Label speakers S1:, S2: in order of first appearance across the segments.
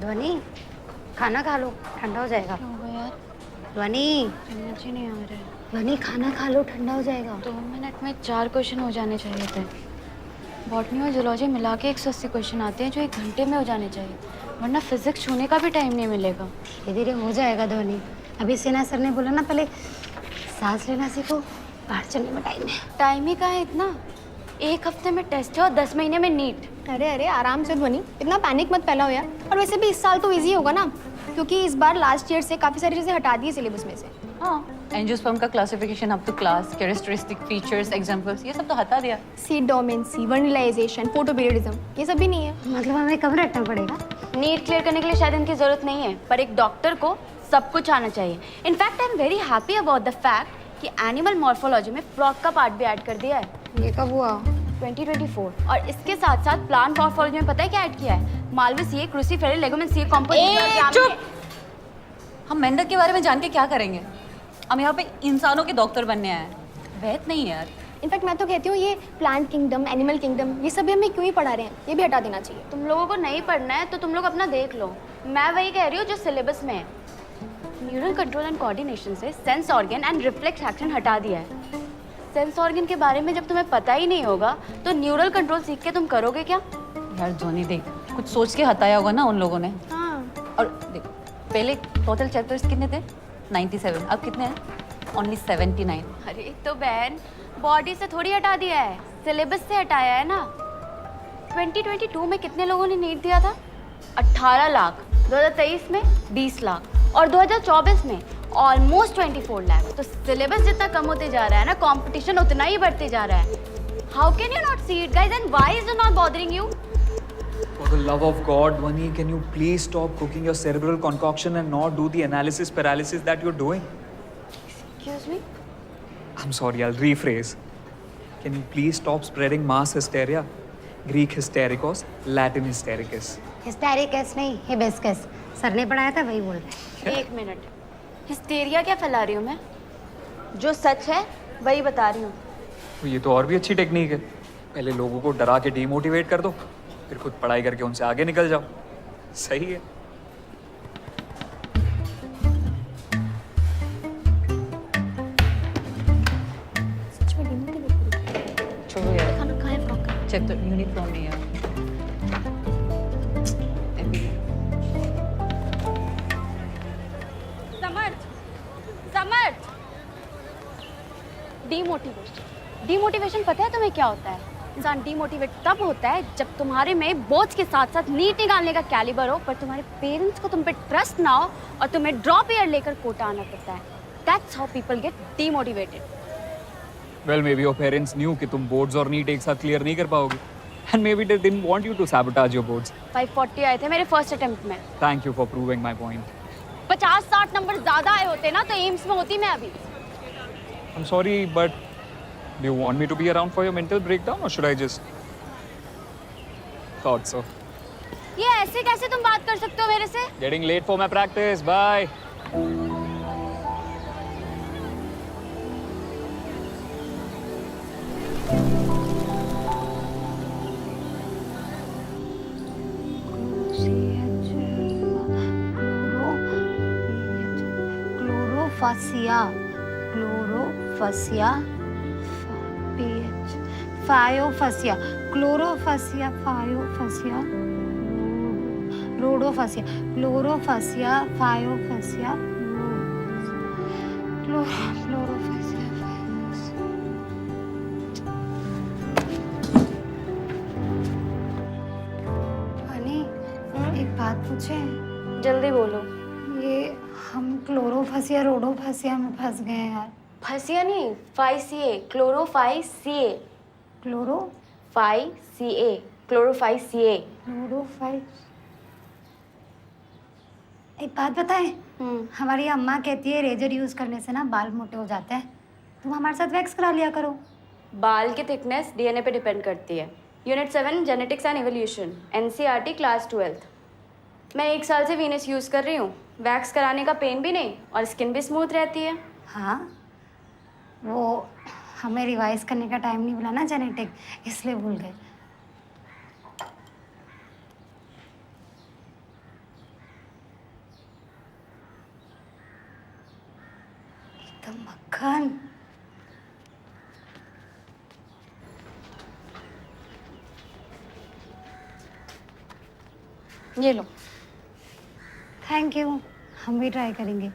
S1: ध्वनि, खाना खा लो, ठंडा हो जाएगा।
S2: क्या होगा यार?
S1: ध्वनि,
S2: समझ ही नहीं आ रहा है।
S1: ध्वनि खाना खा लो, ठंडा हो जाएगा।
S2: 2 मिनट में 4 क्वेश्चन हो जाने चाहिए थे। बॉटनी और जूलॉजी मिला के 180 क्वेश्चन आते हैं जो 1 घंटे में हो जाने चाहिए, वरना फिजिक्स छूने का भी टाइम नहीं मिलेगा।
S1: धीरे धीरे हो जाएगा ध्वनि। अभी सेना सर ने बोला ना, पहले सांस लेना सीखो, बाहर चलने में टाइम है।
S2: टाइम ही कहाँ है इतना? 1 हफ्ते में टेस्ट है और 10 महीने में नीट।
S3: अरे अरे आराम से ध्वनि, इतना पैनिक मत फैलाओ यार। और वैसे भी इस साल तो इजी होगा ना, क्योंकि इस बार लास्ट ईयर से काफी सारी चीजें हटा दी है सिलेबस में से।
S4: हाँ, एंजियोस्पर्म का क्लासिफिकेशन अब तो क्लास, कैरेक्टरिस्टिक फीचर्स, एग्जांपल्स ये सब तो हटा दिया।
S3: सीड डोमेंसी, वर्नलाइजेशन, फोटोपीरियडिज्म, ये सब भी नहीं है।
S1: मतलब हमें कब रटना पड़ेगा?
S2: नीट क्लियर करने के लिए शायद इनकी जरूरत नहीं है, पर एक डॉक्टर को सब कुछ आना चाहिए। In fact I am very happy about the fact कि एनिमल मॉर्फोलॉजी में फ्रॉग का पार्ट भी ऐड कर दिया है।
S1: ये कब हुआ?
S2: 2024। और इसके साथ साथ प्लांट मॉर्फोलॉजी में पता है क्या ऐड किया है? मालवेसिए, क्रूसीफेरल, लेगुमिनसिए, कॉम्पोजिट।
S4: चुप! हम मेंढक के बारे में जान के क्या करेंगे? हम यहाँ पे इंसानों के डॉक्टर बनने आए हैं, वैद नहीं यार।
S3: इनफैक्ट मैं तो कहती हूँ ये प्लांट किंगडम, एनिमल किंगडम, ये सब भी हमें क्यों ही पढ़ा रहे हैं, ये भी हटा देना चाहिए।
S2: तुम लोगों को नहीं पढ़ना है तो तुम लोग अपना देख लो। मैं वही कह रही हूँ जो सिलेबस में है। न्यूरल कंट्रोल एंड कोऑर्डिनेशन से sense organ and reflex action हटा दिया है। सेंस ऑर्गन के बारे में जब तुम्हें पता ही नहीं होगा तो न्यूरल कंट्रोल सीख के तुम करोगे क्या?
S4: यार जोनी देख, कुछ सोच के हटाया होगा ना उन लोगों ने।
S3: हाँ,
S4: और देख, पहले टोटल चैप्टर्स कितने थे? 97। अब कितने हैं? ओनली 79।
S2: अरे तो बहन, बॉडी से थोड़ी हटा दिया है, सिलेबस से हटाया है ना। 2022 में कितने लोगों ने नीट दिया था? 18 लाख। 2023 में 20 लाख और 2024 में ऑलमोस्ट 24 लाख। तो सिलेबस जितना कम होते जा रहा है ना, कंपटीशन उतना ही बढ़ते जा रहा है। How can you not see it guys, and why is it not bothering you?
S5: For the love of God, Vani, can you please stop cooking your cerebral concoction and not do the analysis paralysis that you're doing?
S2: Excuse me?
S5: I'm sorry, I'll rephrase. Can you please stop spreading mass hysteria? Greek hystericos, Latin hystericus.
S1: हिस्टेरिकस नहीं, hibiscus. Sir ने पढ़ाया था, वही बोल रहे हैं।
S2: 1 minute, hysteria क्या फैला रही हूँ मैं? जो सच है वही बता रही हूँ।
S5: तो ये तो और भी अच्छी टेक्निक है। पहले लोगों को डरा के डीमोटिवेट कर दो, फिर खुद पढ़ाई करके उनसे आगे निकल जाओ। सही है।
S3: सच में डिमोटिवेट करो।
S4: छोड़ो यार,
S3: खाना कहाँ है फ्रॉक का?
S4: चेक तो यूनिफॉर्म नहीं है।
S2: समर्थ, समर्थ। डिमोटिवेशन पता है तुम्हें क्या होता है? इंसान डिमोटिवेट तब होता है जब तुम्हारे में बोझ के साथ साथ नीट निकालने का कैलिबर हो, पर तुम्हारे पेरेंट्स को तुम पे ट्रस्ट ना हो और तुम्हें ड्रॉप ईयर लेकर कोटा आना पड़ता है। That's how people get demotivated.
S5: Well, maybe your parents knew कि तुम बोर्ड्स और नीट एक साथ क्लियर नहीं कर पाओगे, and maybe they didn't want you to sabotage your boards.
S2: 540 आए थे मेरे फर्स्ट अटेम्प्ट में।
S5: Thank you for proving my point.
S2: 50-60 number ज्यादा आए होते ना तो एम्स में होती मैं अभी।
S5: I'm sorry, but do you want me to be around for your mental breakdown or should I just? Thought so.
S2: ये ऐसे कैसे तुम बात कर सकते हो मेरे से?
S5: Getting late for my practice. Bye.
S1: Chlorophyceae, chlorophyceae, PH, phaeophyceae, chlorophyceae, phaeophyceae, rhodophyceae, chlorophyceae, phaeophyceae, chlorophyceae, honey, एक बात पूछे?
S2: जल्दी बोलो।
S1: ये हम क्लोरोफासिया रोडोफासिया में फंस गए हैं यार।
S2: फसिया नहीं, 5CA, क्लोरोफाइसीए,
S1: क्लोरो
S2: 5CA, क्लोरोफाइसीए।
S1: क्लोरोफाइस। एक बात बताएं, हमारी अम्मा कहती है रेजर यूज करने से ना बाल मोटे हो जाते हैं। तुम हमारे साथ वैक्स करा लिया करो।
S2: बाल की थिकनेस डीएनए पे डिपेंड करती है। Unit 7 genetics and evolution, NCERT class 12। मैं 1 साल से वीनस यूज कर रही हूँ। वैक्स कराने का पेन भी नहीं और स्किन भी स्मूथ रहती है।
S1: हाँ, वो हमें रिवाइज करने का टाइम नहीं मिला ना जेनेटिक, इसलिए भूल गए। एकदम मक्खन।
S3: ये लो।
S1: थैंक यू, हम भी ट्राई करेंगे।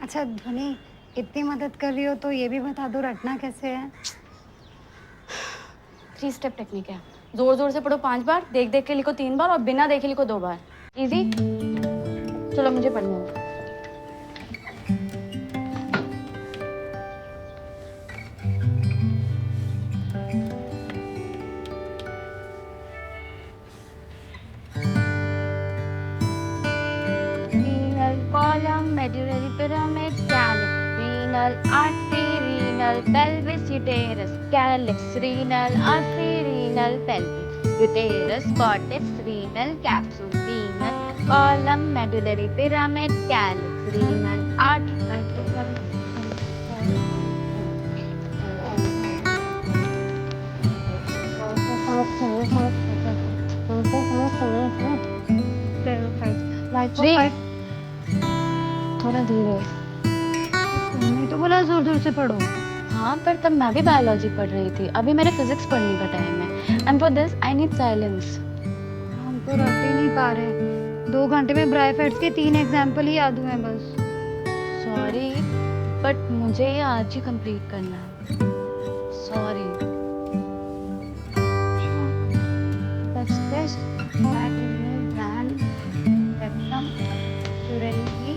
S1: अच्छा ध्वनि, इतनी मदद कर रही हो तो ये भी बता दो रटना कैसे है?
S2: 3 स्टेप टेक्निक है। जोर जोर से पढ़ो 5 बार, देख देख के लिखो 3 बार और बिना देखे लिखो 2 बार। इजी। चलो मुझे पढ़ने दो। Renal column, medullary pyramid, calyx, renal artery, renal pelvis, uterus, calyx, renal artery, renal pelvis, uterus, cortex, renal capsule, renal column, medullary pyramid, calyx, renal artery.
S1: जी
S2: थोड़ा धीरे।
S1: तुमने तो बोला जोर जोर से पढ़ो।
S2: हाँ, पर तब मैं भी बायोलॉजी पढ़ रही थी, अभी मेरे फिजिक्स पढ़ने का टाइम है। And for this I need silence.
S1: हम तो रट ही नहीं पा रहे। 2 घंटे में ब्राइफेट्स के 3 एग्जाम्पल ही याद हुए हैं बस।
S2: सॉरी, बट मुझे ये आज ही कंप्लीट करना है। Sorry.
S1: That's this. That is the brand. Rectum, urinary,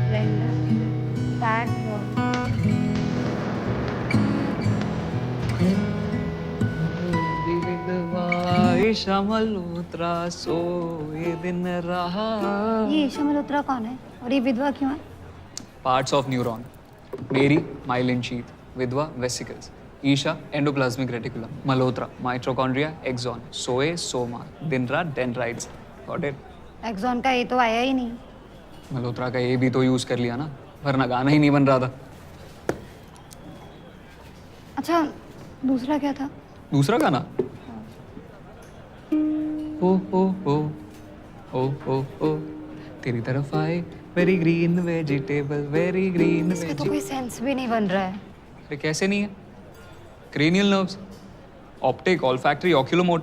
S1: blender, fat wall.
S5: Isha Malhotra सोए दिन रहा।
S1: ये ईशा मल्होत्रा कौन है और ये विधवा क्यों है?
S5: Parts of neuron. मेरी माइलिन शीथ, विधवा vesicles, Isha endoplasmic reticulum, Malhotra mitochondria, axon, सोए सोमा, दिनरा डेंड्राइट्स। Got it?
S1: एक्सॉन का ये तो आया ही नहीं।
S5: मल्होत्रा का ये भी तो यूज कर लिया ना, वरना गाना ही नहीं बन रहा था।
S1: अच्छा दूसरा क्या था?
S5: दूसरा गाना ओ तेरी तरफ आए very green vegetable, very green
S1: इसका तो
S5: वेजिटेबल।
S1: कोई सेंस भी नहीं बन रहा है।
S5: अरे कैसे नहीं है? Cranial nerves, optic, olfactory, oculomotor.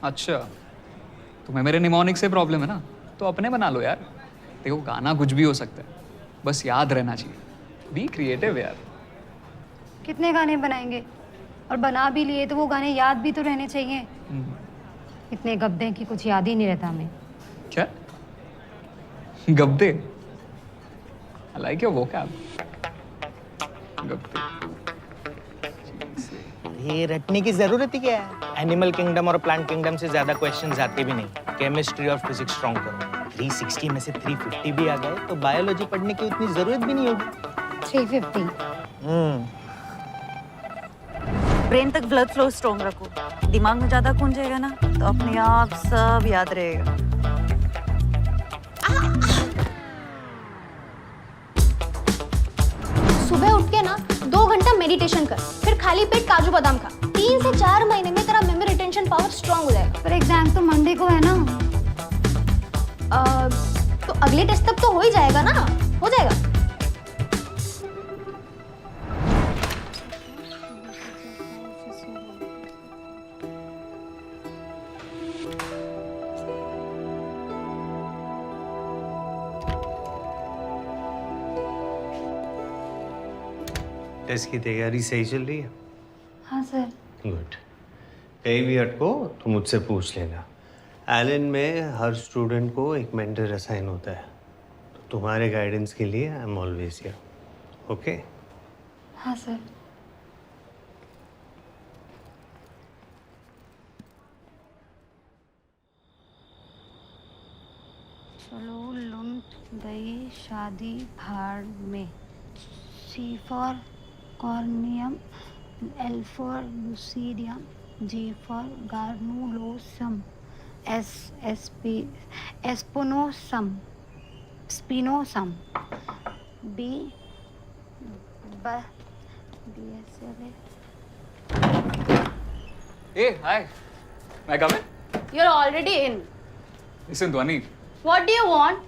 S5: अच्छा, तुम्हें मेरे निमोनिक से प्रॉब्लम है ना, तो अपने बना लो यार। देखो गाना कुछ भी हो सकता है, बस याद रहना चाहिए। बी क्रिएटिव यार।
S1: कितने गाने बनाएंगे? और बना भी लिए तो वो गाने याद भी तो रहने चाहिए। इतने गब्दे कि कुछ याद ही नहीं रहता हमें।
S5: क्या गब्दे? I like your vocab. गब्दे।
S6: ये रटने की जरूरत ही क्या है? एनिमल किंगडम और प्लांट किंगडम से ज्यादा क्वेश्चंस आते भी नहीं। केमिस्ट्री और फिजिक्स स्ट्रॉन्ग करो। 360 में से 350 भी आ गए तो बायोलॉजी पढ़ने की उतनी जरूरत भी नहीं होगी।
S1: 350।
S4: ब्रेन तक ब्लड फ्लो स्ट्रॉन्ग रखो। दिमाग में ज्यादा खून जाएगा ना तो अपने आप सब याद रहेगा।
S3: सुबह उठ के ना 2 घंटा मेडिटेशन कर, फिर खाली पेट काजू बादाम खा। 3 से 4 महीने में तेरा मेमोरी रिटेंशन पावर स्ट्रांग हो जाएगा।
S1: पर एग्जाम तो मंडे को है ना।
S3: तो अगले टेस्ट तक तो हो ही जाएगा ना, हो जाएगा।
S7: टेस्ट की तैयारी सही चल रही है?
S1: हाँ सर।
S7: गुड। कहीं भी अटको तो मुझसे पूछ लेना। एलन में हर स्टूडेंट को एक मेंटर असाइन होता है, तो तुम्हारे गाइडेंस के लिए I am always here. Okay?
S1: हाँ सर। चलो लुंट गई शादी भाड़ में। C for corneum, L for lucidium, G for granulosum, spinosum, B BSLA.
S5: Hey, hi. May I come in?
S2: You're already in.
S5: Listen, Dhwani.
S2: What do you want?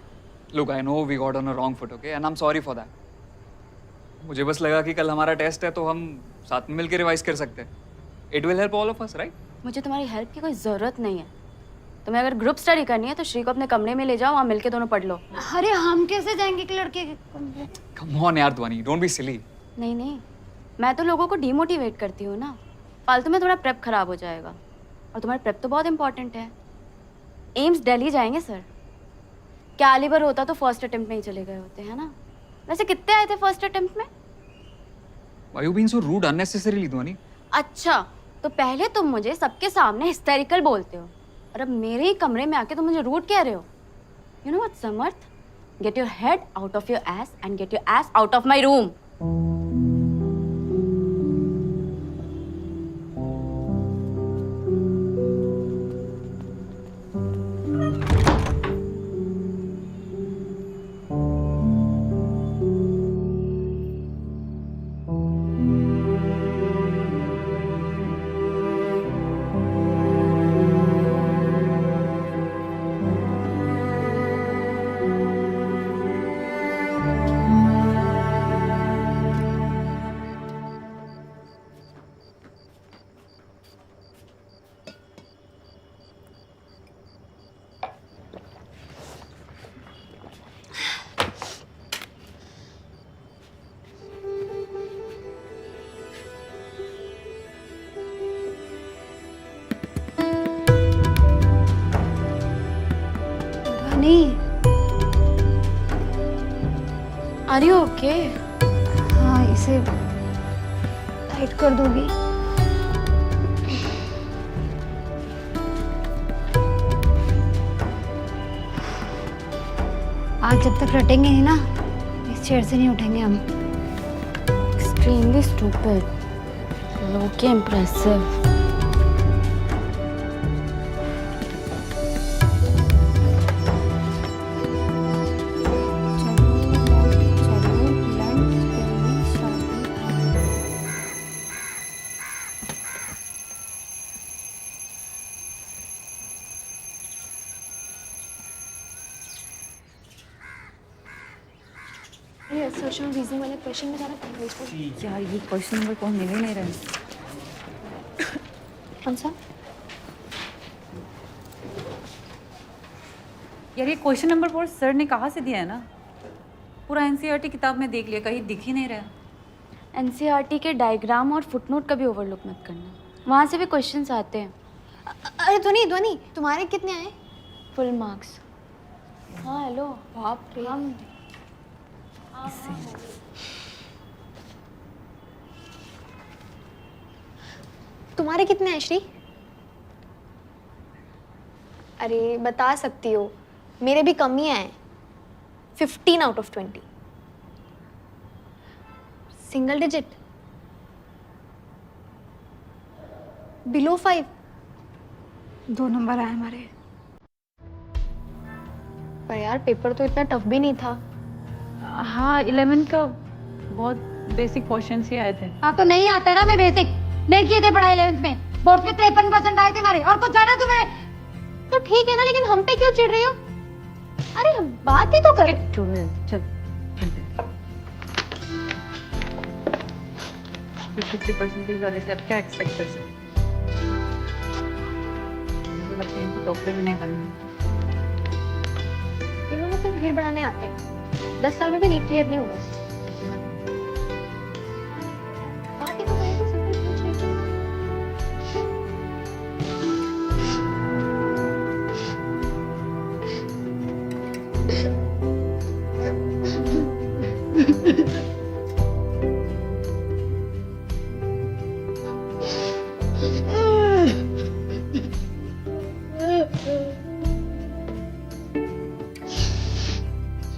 S5: Look I know we got on a wrong foot okay and I am sorry for that. मुझे बस लगा कि कल हमारा test है तो हम साथ में मिलकर रिवाइज कर सकते हैं। It will help all of us right?
S2: मुझे तुम्हारी हेल्प की कोई ज़रूरत नहीं है। तुम्हें अगर ग्रुप स्टडी करनी है तो श्री को अपने कमरे में ले जाओ, वहाँ मिलके दोनों पढ़ लो।
S1: अरे हम कैसे जाएंगे एक लड़के के कमरे?
S5: कम ऑन यार ध्वनि, डोंट बी सिली।
S2: नहीं नहीं, मैं तो लोगों को डीमोटिवेट करती हूँ ना। फालतू में थोड़ा प्रेप खराब हो जाएगा। और तुम्हारा प्रेप तो बहुत इंपॉर्टेंट है। एम्स दिल्ली जाएंगे सर। कैलिबर होता तो फर्स्ट अटेम्प्ट में ही चले गए होते हैं ना। वैसे कितने आए थे फर्स्ट अटेम्प्ट में?
S5: Why you being so rude unnecessarily ध्वनि?
S2: अच्छा, तो पहले तुम मुझे सबके सामने हिस्टेरिकल बोलते हो और अब मेरे ही कमरे में आके तुम मुझे रूड कह रहे हो। You know what Samarth, get your head out of your S and get your S out of my room.
S1: नहीं,
S2: आर यू ओके?
S1: हाँ इसे टाइट कर दोगी? आज जब तक रटेंगे नहीं ना, इस चेयर से नहीं उठेंगे हम।
S2: Extremely stupid. Low-key impressive.
S3: ये assertion और reasoning वाले क्वेश्चन में ज़रा कंफ्यूज
S4: यार ये क्वेश्चन नंबर कौन मिल ही नहीं रहे।
S3: कौन सा?
S4: यार ये क्वेश्चन नंबर 4 सर ने कहाँ से दिया है ना? पूरा एनसीईआरटी किताब में देख लिया, कहीं दिख ही नहीं रहा।
S2: एनसीईआरटी के डायग्राम और फुटनोट कभी ओवरलुक मत करना, वहाँ से भी क्वेश्चंस आते हैं।
S3: अरे ध्वनि ध्वनि, तुम्हारे कितने आए?
S2: Full marks. हाँ हेलो।
S3: बाप रे।
S2: हम
S3: तुम्हारे कितने हैं श्री? अरे बता सकती हो, मेरे भी कम ही आए। 15 out of 20। Single digit? Below 5?
S1: 2 number आए हमारे।
S3: पर यार पेपर तो इतना टफ भी नहीं था।
S8: हाँ 11 का बहुत बेसिक क्वेश्चंस ही आए थे।
S1: हाँ तो नहीं आता ना, मैं बेसिक नहीं किए थे पढ़ाई 11th में। बोर्ड पे 53% आए थे हमारे, और कुछ जाना तुम्हें?
S3: तो ठीक है ना, लेकिन हम पे क्यों चिढ़ रही हो? अरे बात ही तो कर।
S8: चल 50% वाले से अब क्या एक्सपेक्ट कर सकते? लगता है इनको टोकरे भी नहीं करना।
S3: ये लोग तो भीड़ बढ़ाने आते हैं। 10 साल में भी नीट क्लियर नहीं होगा।